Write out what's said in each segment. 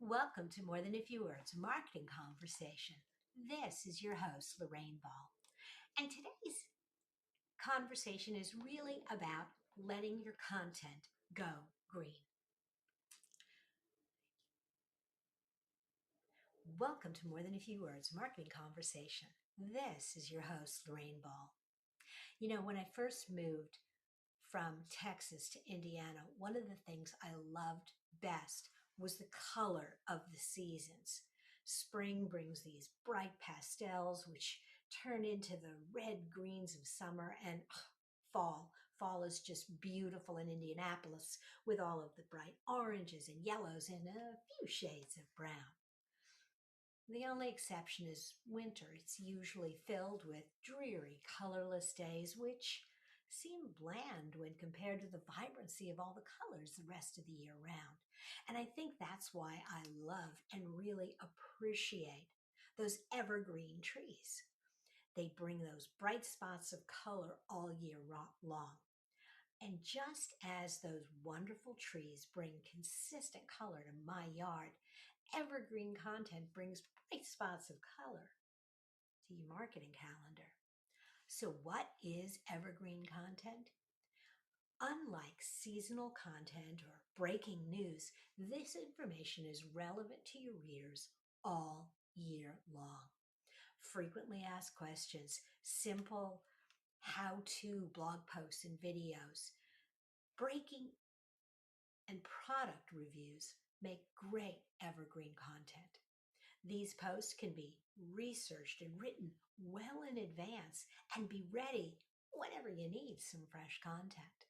Welcome to More Than a Few Words Marketing Conversation. This is your host, Lorraine Ball. And today's conversation is really about letting your content go green. Welcome to More Than a Few Words Marketing Conversation. This is your host, Lorraine Ball. You know, when I first moved from Texas to Indiana, one of the things I loved best was the color of the seasons. Spring brings these bright pastels, which turn into the red greens of summer, and fall is just beautiful in Indianapolis with all of the bright oranges and yellows and a few shades of brown. The only exception is winter. It's usually filled with dreary, colorless days, which seem bland when compared to the vibrancy of all the colors the rest of the year round. And I think that's why I love and really appreciate those evergreen trees. They bring those bright spots of color all year long. And just as those wonderful trees bring consistent color to my yard, evergreen content brings bright spots of color to your marketing calendar. So, what is evergreen content? Unlike seasonal content or breaking news, this information is relevant to your readers all year long. Frequently asked questions, simple how-to blog posts and videos, breaking and product reviews make great evergreen content. These posts can be researched and written well in advance and be ready whenever you need some fresh content.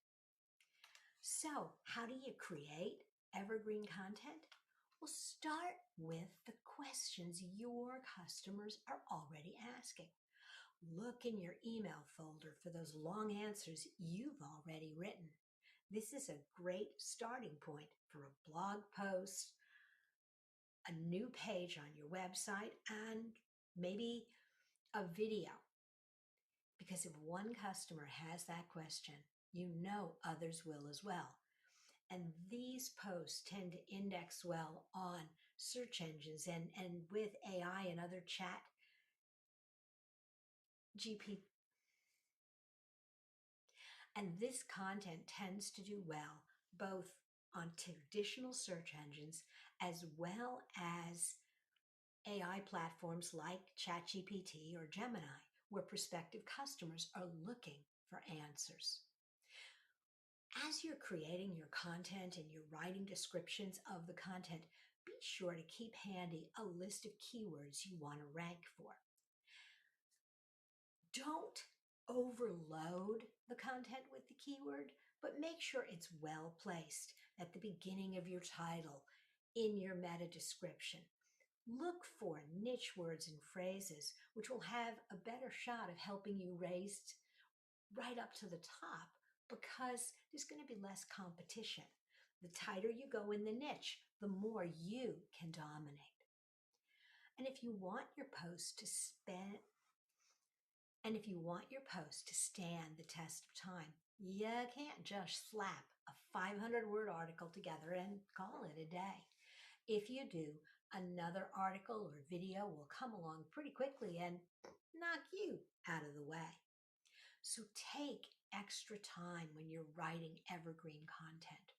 So, how do you create evergreen content? Well, start with the questions your customers are already asking. Look in your email folder for those long answers you've already written. This is a great starting point for a blog post, a new page on your website, and maybe a video. Because if one customer has that question, you know others will as well. And these posts tend to index well on search engines and with AI and other chat GP. And this content tends to do well both on traditional search engines as well as AI platforms like ChatGPT or Gemini, where prospective customers are looking for answers. As you're creating your content and you're writing descriptions of the content, be sure to keep handy a list of keywords you want to rank for. Don't overload the content with the keyword, but make sure it's well placed at the beginning of your title, in your meta description. Look for niche words and phrases which will have a better shot of helping you raise right up to the top because there's going to be less competition. The tighter you go in the niche, the more you can dominate. And if you want your post to stand the test of time, you can't just slap a 500-word article together and call it a day. If you do, another article or video will come along pretty quickly and knock you out of the way. So take extra time when you're writing evergreen content.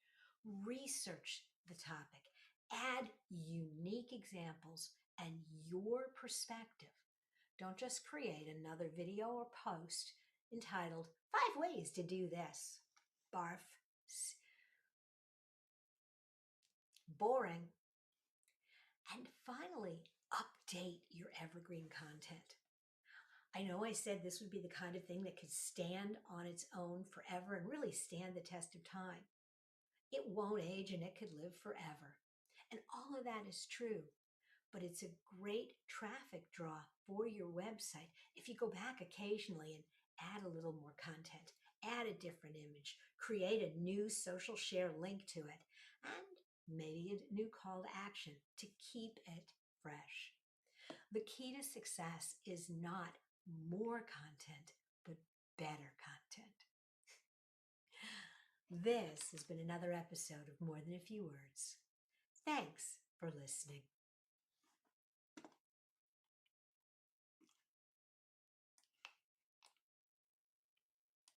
Research the topic, add unique examples and your perspective. Don't just create another video or post entitled 5 Ways to Do This. Barf. Boring. And finally, update your evergreen content. I know I said this would be the kind of thing that could stand on its own forever and really stand the test of time. It won't age and it could live forever. And all of that is true. But it's a great traffic draw for your website if you go back occasionally and add a little more content, add a different image, create a new social share link to it, and maybe a new call to action to keep it fresh. The key to success is not more content, but better content. This has been another episode of More Than a Few Words. Thanks for for listening.